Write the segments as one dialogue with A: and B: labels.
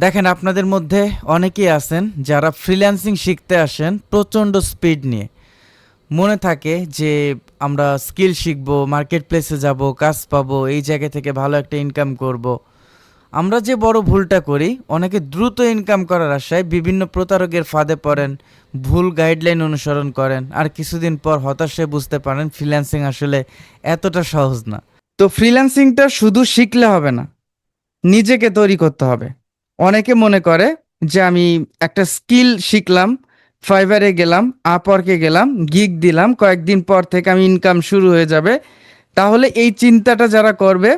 A: দেখেন আপনাদের মধ্যে অনেকেই আছেন যারা ফ্রিল্যান্সিং শিখতে আসেন প্রচণ্ড স্পিড নিয়ে। মনে থাকে যে আমরা স্কিল শিখবো, মার্কেট প্লেসে যাব, কাজ পাবো, এই জায়গা থেকে ভালো একটা ইনকাম করব। আমরা যে বড় ভুলটা করি, অনেকে দ্রুত ইনকাম করার আশায় বিভিন্ন প্রতারকের ফাঁদে পড়েন, ভুল গাইডলাইন অনুসরণ করেন, আর কিছুদিন পর হতাশায় বুঝতে পারেন ফ্রিল্যান্সিং আসলে এতটা সহজ না। তো ফ্রিল্যান্সিংটা শুধু শিখলে হবে না, নিজেকে তৈরি করতে হবে। অনেকে মনে করে যে আমি একটা স্কিল শিখলাম, ফাইবারে গেলাম, আপওয়ার্কে গেলাম, গিগ দিলাম, কয়েকদিন পর থেকে আমি ইনকাম শুরু হয়ে যাবে। তাহলে এই চিন্তাটা যারা করবে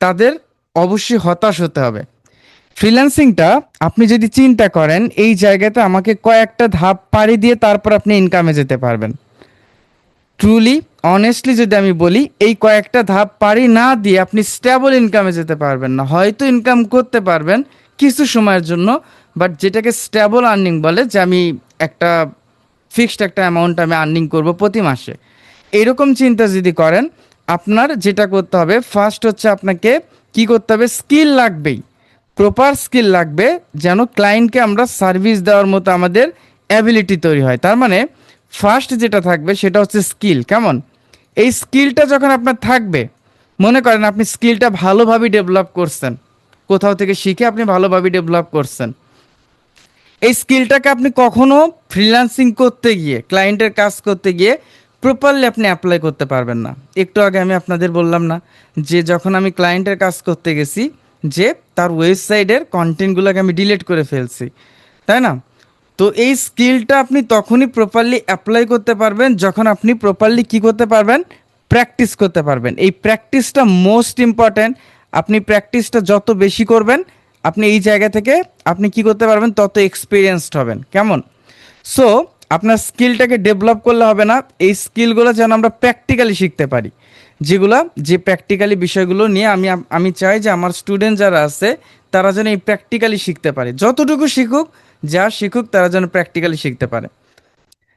A: তাদের অবশ্যই হতাশ হতে হবে। ফ্রিল্যান্সিংটা আপনি যদি চিন্তা করেন এই জায়গাতে আমাকে কয়েকটা ধাপ পাড়ি দিয়ে তারপর আপনি ইনকামে যেতে পারবেন, ট্রুলি অনেস্টলি যদি আমি বলি, এই কয়েকটা ধাপ পারি না দিয়ে আপনি স্টেবল ইনকামে যেতে পারবেন না। হয়তো ইনকাম করতে পারবেন কিছু সময়ের জন্য, বাট যেটাকে স্টেবল আর্নিং বলে, যে আমি একটা ফিক্সড একটা অ্যামাউন্ট আমি আর্নিং করব প্রতি মাসে, এরকম চিন্তা যদি করেন, আপনার যেটা করতে হবে ফার্স্ট হচ্ছে আপনাকে কি করতে হবে, স্কিল লাগবেই, প্রপার স্কিল লাগবে, যেন ক্লায়েন্টকে আমরা সার্ভিস দেওয়ার মতো আমাদের অ্যাবিলিটি তৈরি হয়। তার মানে ফার্স্ট যেটা থাকবে সেটা হচ্ছে স্কিল। কেমন? এই স্কিলটা যখন আপনার থাকবে, মনে করেন আপনি স্কিলটা ভালোভাবে ডেভেলপ করছেন, কোথাও থেকে শিখে আপনি ভালোভাবে ডেভেলপ করছেন, এই স্কিলটাকে আপনি কখনো ফ্রিল্যান্সিং করতে গিয়ে, ক্লায়েন্টের কাজ করতে গিয়ে প্রপারলি আপনি অ্যাপ্লাই করতে পারবেন না। একটু আগে আমি আপনাদের বললাম না যে যখন আমি ক্লায়েন্টের কাজ করতে গেছি, যে তার ওয়েবসাইটের কন্টেন্টগুলোকে আমি ডিলিট করে ফেলছি, তাই না? তো এই স্কিলটা আপনি তখনই প্রপারলি অ্যাপ্লাই করতে পারবেন যখন আপনি প্রপারলি কি করতে পারবেন, প্র্যাকটিস করতে পারবেন। এই প্র্যাকটিসটা মোস্ট ইম্পর্ট্যান্ট। আপনি প্র্যাকটিসটা যত বেশি করবেন, আপনি এই জায়গা থেকে আপনি কি করতে পারবেন, তত এক্সপিরিয়েন্সড হবেন। কেমন? সো আপনার স্কিলটাকে ডেভেলপ করলে হবে না, এই স্কিলগুলো যেন আমরা প্র্যাকটিক্যালি শিখতে পারি, যে প্র্যাকটিক্যালি বিষয়গুলো নিয়ে আমি চাই যে আমার স্টুডেন্ট যারা আছে তারা যেন এই প্র্যাকটিক্যালি শিখতে পারে। যতটুকু শিখুক, যা শিখুক, তারা যেন প্র্যাকটিক্যালি শিখতে পারে।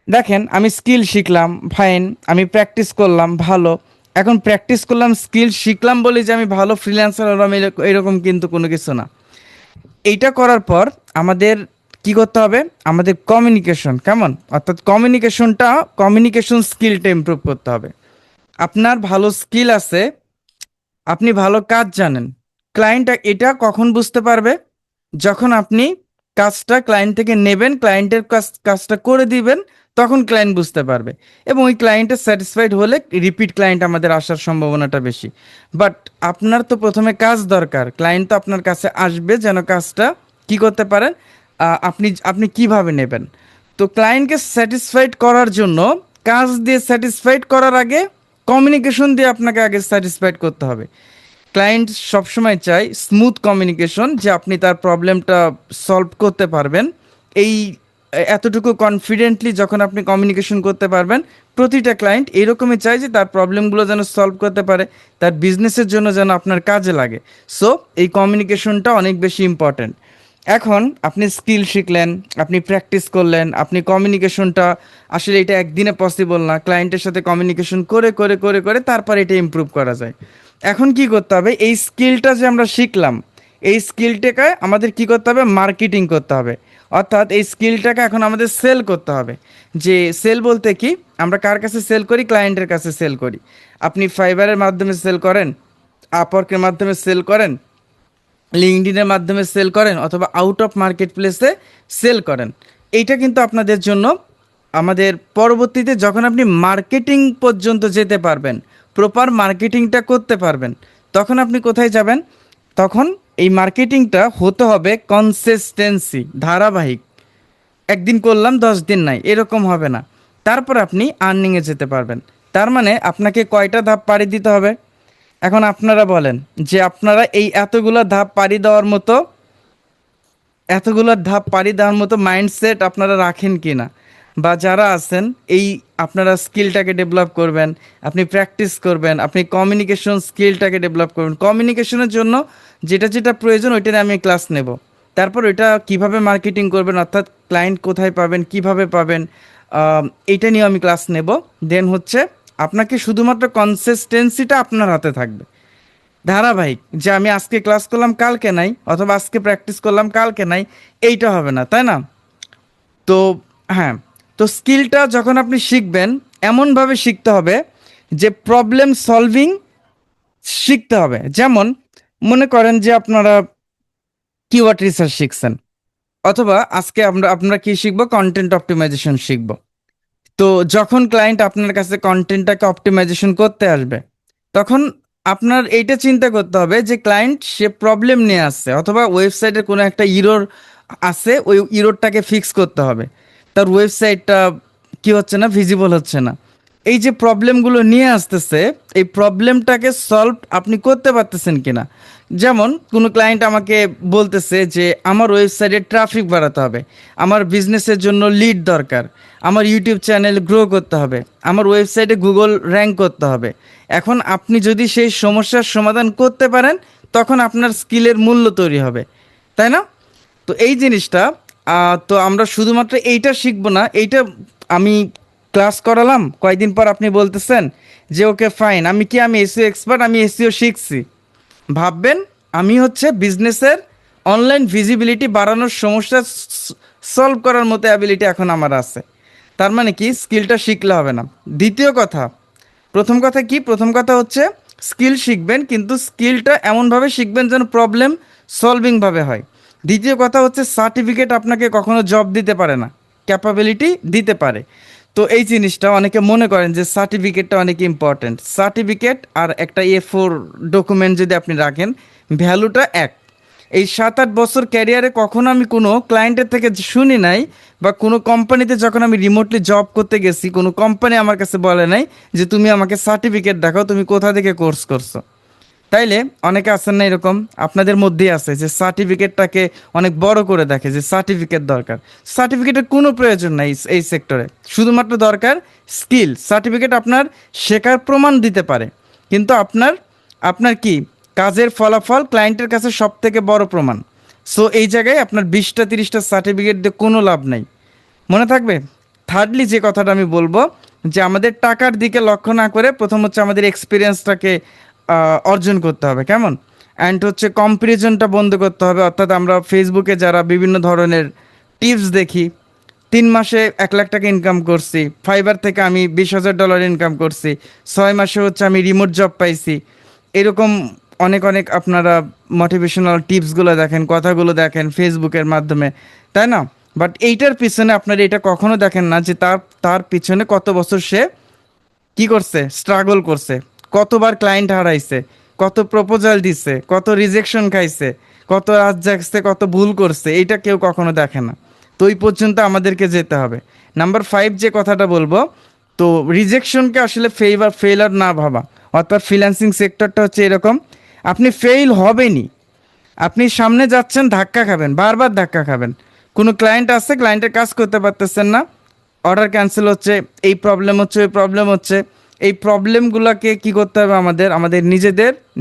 A: দেখেন আমি স্কিল শিখলাম, ফাইন, আমি প্র্যাকটিস করলাম, ভালো। এখন প্র্যাকটিস করলাম, স্কিল শিখলাম বলে যে আমি ভালো ফ্রিল্যান্সার হলাম, এরকম কিন্তু কোনো কিছু না। এইটা করার পর আমাদের কি করতে হবে, আমাদের কমিউনিকেশন, কেমন, অর্থাৎ কমিউনিকেশন স্কিলটা ইমপ্রুভ করতে হবে। আপনার ভালো স্কিল আছে, আপনি ভালো কাজ জানেন, ক্লায়েন্ট এটা কখন বুঝতে পারবে, যখন আপনি কাজটা ক্লায়েন্ট থেকে নেবেন, ক্লায়েন্টের কাজটা করে দিবেন, তখন ক্লায়েন্ট বুঝতে পারবে। এবং ওই ক্লায়েন্টের স্যাটিসফাইড হলে রিপিট ক্লায়েন্ট আমাদের আসার সম্ভাবনাটা বেশি। বাট আপনার তো প্রথমে কাজ দরকার, ক্লায়েন্ট তো আপনার কাছে আসবে যেন কাজটা কি করতে পারেন, আপনি আপনি কিভাবে নেবেন। তো ক্লায়েন্টকে স্যাটিসফাইড করার জন্য, কাজ দিয়ে স্যাটিসফাইড করার আগে কমিউনিকেশন দিয়ে আপনাকে আগে স্যাটিসফাইড করতে হবে। ক্লায়েন্ট সবসময় চায় স্মুথ কমিউনিকেশন, যে আপনি তার প্রবলেমটা সলভ করতে পারবেন। এই এতটুকু কনফিডেন্টলি যখন আপনি কমিউনিকেশন করতে পারবেন, প্রতিটা ক্লায়েন্ট এরকমই চায় যে তার প্রবলেমগুলো যেন সলভ করতে পারে, তার বিজনেসের জন্য যেন আপনার কাজে লাগে। সো এই কমিউনিকেশনটা অনেক বেশি ইম্পর্ট্যান্ট। এখন আপনি স্কিল শিখলেন, আপনি প্র্যাকটিস করলেন, আপনি কমিউনিকেশনটা, আসলে এটা একদিনে পসিবল না, ক্লায়েন্টের সাথে কমিউনিকেশন করে করে করে করে তারপর এটা ইমপ্রুভ করা যায়। এখন কি করতে হবে, এই স্কিলটা যে আমরা শিখলাম, এই স্কিলটাকে আমাদের কি করতে হবে, মার্কেটিং করতে হবে। অর্থাৎ এই স্কিলটাকে এখন আমাদের সেল করতে হবে। যে সেল বলতে কি, আমরা কার কাছে সেল করি, ক্লায়েন্টের কাছে সেল করি। আপনি ফাইবারের মাধ্যমে সেল করেন, আপওয়ার্কের মাধ্যমে সেল করেন, লিঙ্কডইনের মাধ্যমে সেল করেন, অথবা আউট অফ মার্কেট প্লেসে সেল করেন, এইটা কিন্তু আপনাদের জন্য, আমাদের পরবর্তীতে যখন আপনি মার্কেটিং পর্যন্ত যেতে পারবেন, প্রপার মার্কেটিংটা করতে পারবেন, তখন আপনি কোথায় যাবেন, তখন এই মার্কেটিংটা হতে হবে কনসিস্টেন্সি, ধারাবাহিক। একদিন করলাম 10 দিন নাই, এরকম হবে না। তারপর আপনি আর্নিংয়ে যেতে পারবেন। তার মানে আপনাকে কয়টা ধাপ পাড়ি দিতে হবে? এখন আপনারা বলেন যে আপনারা এই এতগুলো ধাপ পাড়ি দেওয়ার মতো মাইন্ডসেট আপনারা রাখেন কি না, বা যারা আছেন, এই আপনারা স্কিলটাকে ডেভেলপ করবেন, আপনি প্র্যাকটিস করবেন, আপনি কমিউনিকেশন স্কিলটাকে ডেভেলপ করবেন। কমিউনিকেশনের জন্য যেটা যেটা প্রয়োজন ওইটা নিয়ে আমি ক্লাস নেব। তারপর ওইটা কিভাবে মার্কেটিং করবেন, অর্থাৎ ক্লায়েন্ট কোথায় পাবেন, কিভাবে পাবেন, এইটা নিয়ে আমি ক্লাস নেব। দেন হচ্ছে আপনাকে শুধুমাত্র কনসিস্টেন্সিটা আপনার হাতে থাকবে। ধারাবাহিক, যে আমি আজকে ক্লাস করলাম কালকে নাই, অথবা আজকে প্র্যাকটিস করলাম কালকে নাই, এইটা হবে না, তাই না? তো হ্যাঁ, তো স্কিলটা যখন আপনি শিখবেন, এমনভাবে শিখতে হবে যে প্রবলেম সলভিং শিখতে হবে। যেমন মনে করেন যে আপনারা কিওয়ার্ড রিসার্চ শিখছেন, অথবা আজকে আপনারা কি শিখবো, কন্টেন্ট অপটিমাইজেশন শিখবো। তো যখন ক্লায়েন্ট আপনার কাছে কন্টেন্টটাকে অপটিমাইজেশন করতে আসবে, তখন আপনার এইটা চিন্তা করতে হবে যে ক্লায়েন্ট সে প্রবলেম নিয়ে আসছে, অথবা ওয়েবসাইটের কোনো একটা ইরোর আছে, ওই ইরোরটাকে ফিক্স করতে হবে। তার ওয়েবসাইটটা কি হচ্ছে না, ভিজিবল হচ্ছে না, এই যে প্রবলেমগুলো নিয়ে আসতেছে, এই প্রবলেমটাকে সলভ আপনি করতে পারতেছেন কিনা। যেমন কোনো ক্লায়েন্ট আমাকে বলতেছে যে আমার ওয়েবসাইটে ট্রাফিক বাড়াতে হবে, আমার বিজনেসের জন্য লিড দরকার, আমার ইউটিউব চ্যানেল গ্রো করতে হবে, আমার ওয়েবসাইটে গুগল র্যাঙ্ক করতে হবে। এখন আপনি যদি সেই সমস্যার সমাধান করতে পারেন, তখন আপনার স্কিলের মূল্য তৈরি হবে, তাই না? তো এই জিনিসটা, তো আমরা শুধুমাত্র এইটা শিখবো না, এইটা আমি ক্লাস করালাম, কয়েকদিন পর আপনি বলতেছেন যে ওকে ফাইন, আমি এসইও এক্সপার্ট, আমি এসইও শিখছি, ভাববেন আমি হচ্ছে বিজনেসের অনলাইন ভিজিবিলিটি বাড়ানোর সমস্যা সলভ করার মতো অ্যাবিলিটি এখন আমার আছে। তার মানে কি, স্কিলটা শিখলে হবে না। দ্বিতীয় কথা, প্রথম কথা কি, প্রথম কথা হচ্ছে স্কিল শিখবেন, কিন্তু স্কিলটা এমনভাবে শিখবেন যেন প্রবলেম সলভিংভাবে হয়। দ্বিতীয় কথা হচ্ছে সার্টিফিকেট আপনাকে কখনো জব দিতে পারে না, ক্যাপাবিলিটি দিতে পারে। তো এই জিনিসটা অনেকে মনে করেন যে সার্টিফিকেটটা অনেক ইম্পর্ট্যান্ট, সার্টিফিকেট আর একটা A4 ডকুমেন্ট যদি আপনি রাখেন, ভ্যালুটা এক। এই 7-8 বছর ক্যারিয়ারে কখনো আমি কোনো ক্লায়েন্টের থেকে শুনি নাই, বা কোনো কোম্পানিতে যখন আমি রিমোটলি জব করতে গেছি, কোনো কোম্পানি আমার কাছে বলে নাই যে তুমি আমাকে সার্টিফিকেট দেখাও, তুমি কোথা থেকে কোর্স করছো। তাইলে অনেকে আছেন না এরকম, আপনাদের মধ্যেই আছে যে সার্টিফিকেটটাকে অনেক বড় করে দেখে, যে সার্টিফিকেট দরকার। সার্টিফিকেটের কোনো প্রয়োজন নাই এই সেক্টরে, শুধুমাত্র দরকার স্কিল। সার্টিফিকেট আপনার শেখার প্রমাণ দিতে পারে, কিন্তু আপনার আপনার কি কাজের ফলাফল ক্লায়েন্টের কাছে সব থেকে বড় প্রমাণ। সো এই জায়গায় আপনার 20টা 30টা সার্টিফিকেট দিয়ে কোনো লাভ নাই, মনে থাকবে। থার্ডলি যে কথাটা আমি বলবো, যে আমাদের টাকার দিকে লক্ষ্য না করে প্রথম হচ্ছে আমাদের এক্সপিরিয়েন্সটাকে অর্জন করতে হবে, কেমন। অ্যান্ড হচ্ছে কম্পারিজনটা বন্ধ করতে হবে, অর্থাৎ আমরা ফেসবুকে যারা বিভিন্ন ধরনের টিপস দেখি, 3 মাসে 1 লাখ টাকা ইনকাম করছি, ফাইবার থেকে আমি $20,000 ইনকাম করছি, 6 মাসে হচ্ছে আমি রিমোট জব পাইছি, এরকম অনেক অনেক আপনারা মোটিভেশনাল টিপসগুলো দেখেন, কথাগুলো দেখেন ফেসবুকের মাধ্যমে, তাই না? বাট এইটার পিছনে আপনারা এটা কখনো দেখেন না যে তার তার পিছনে কত বছর সে কি করছে, স্ট্রাগল করছে, কতবার ক্লায়েন্ট হারাইছে, কত প্রপোজাল দিছে, কত রিজেকশন খাইছে, কত রাত জাগছে, কত ভুল করছে, এইটা কেউ কখনো দেখে না। তো ওই পর্যন্ত আমাদেরকে যেতে হবে। নাম্বার 5 যে কথাটা বলবো, তো রিজেকশনকে আসলে ফেইলার না ভাবা, অর্থাৎ ফ্রিল্যান্সিং সেক্টরটা হচ্ছে এরকম, আপনি ফেইল হবেনই। আপনি সামনে যাচ্ছেন, ধাক্কা খাবেন, বারবার ধাক্কা খাবেন। কোনো ক্লায়েন্ট আসছে, ক্লায়েন্টের কাজ করতে পারতেছেন না, অর্ডার ক্যান্সেল হচ্ছে, এই প্রবলেম হচ্ছে, ওই প্রবলেম হচ্ছে। এই প্রবলেমগুলোকে কি করতে হবে, আমাদের আমাদের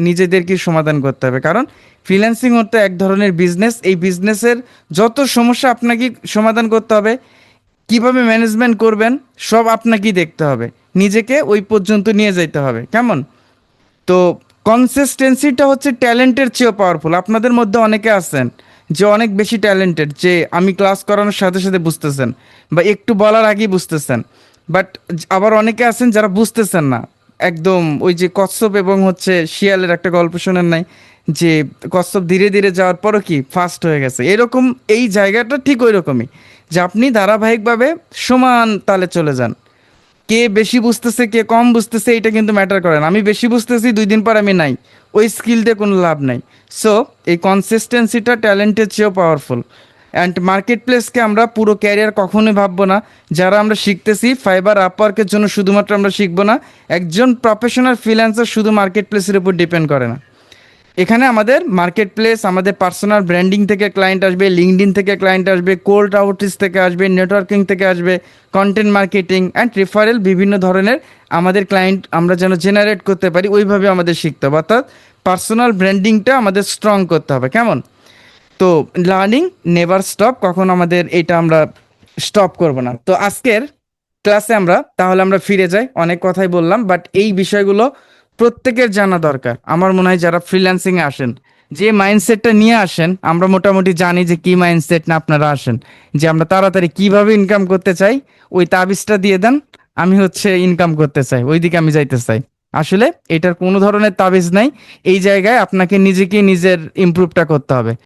A: নিজেদেরকে সমাধান করতে হবে। কারণ ফ্রিল্যান্সিং হতে এক ধরনের বিজনেস, এই বিজনেসের যত সমস্যা আপনাকে সমাধান করতে হবে, কিভাবে ম্যানেজমেন্ট করবেন, সব আপনাকেই দেখতে হবে, নিজেকে ওই পর্যন্ত নিয়ে যেতে হবে, কেমন। তো কনসিস্টেন্সিটা হচ্ছে ট্যালেন্টের চেয়েও পাওয়ারফুল। আপনাদের মধ্যে অনেকে আছেন যে অনেক বেশি ট্যালেন্টেড, যে আমি ক্লাস করানোর সাথে সাথে বুঝতেছেন, বা একটু বলার আগেই বুঝতেছেন। বাট আবার অনেকে আছেন যারা বুঝতেছেন না একদম, ওই যে কচ্ছপ এবং হচ্ছে শিয়ালের একটা গল্প শোনেন নাই, যে কচ্ছপ ধীরে ধীরে যাওয়ার পরও কি ফাস্ট হয়ে গেছে, এরকম এই জায়গাটা ঠিক ওই রকমই, যে আপনি ধারাবাহিকভাবে সমান তালে চলে যান। কে বেশি বুঝতেছে কে কম বুঝতেছে এটা কিন্তু ম্যাটার করে না। আমি বেশি বুঝতেছি, 2 দিন পর আমি নাই, ওই স্কিল দিয়ে কোনো লাভ নাই। সো এই কনসিস্টেন্সিটা ট্যালেন্টের চেয়েও পাওয়ারফুল। অ্যান্ড মার্কেট প্লেসকে আমরা পুরো ক্যারিয়ার কখনোই ভাববো না, যারা আমরা শিখতেছি ফাইবার আপওয়ার্কের জন্য শুধুমাত্র আমরা শিখবো না। একজন প্রফেশনাল ফ্রিল্যান্সার শুধু মার্কেট প্লেসের উপর ডিপেন্ড করে না। এখানে আমাদের মার্কেট প্লেস, আমাদের পার্সোনাল ব্র্যান্ডিং থেকে ক্লায়েন্ট আসবে, লিঙ্কডইন থেকে ক্লায়েন্ট আসবে, কোল্ড আউটরিচ থেকে আসবে, নেটওয়ার্কিং থেকে আসবে, কন্টেন্ট মার্কেটিং অ্যান্ড রেফারেল, বিভিন্ন ধরনের আমাদের ক্লায়েন্ট আমরা যেন জেনারেট করতে পারি, ওইভাবে আমাদের শিখতে হবে। অর্থাৎ পার্সোনাল ব্র্যান্ডিংটা আমাদের স্ট্রং করতে হবে, কেমন। তো লার্নিং নেভার স্টপ, কখন আমাদের এটা আমরা স্টপ করব না। তো আজকের ক্লাসে আমরা তাহলে আমরা ফিরে যাই, অনেক কথাই বললাম, বাট এই বিষয়গুলো প্রত্যেকের জানা দরকার। আমার মনে হয় যারা ফ্রিল্যান্সিং এ আসেন, যে মাইন্ডসেটটা নিয়ে আসেন, আমরা মোটামুটি জানি যে কি মাইন্ডসেট না আপনারা আসেন, যে আমরা তাড়াতাড়ি কিভাবে ইনকাম করতে চাই, ওই তাবিজটা দিয়ে দেন, আমি হচ্ছে ইনকাম করতে চাই, ওইদিকে আমি যাইতে চাই। আসলে এটার কোনো ধরনের তাবিজ নাই, এই জায়গায় আপনাকে নিজেকে নিজের ইমপ্রুভটা করতে হবে।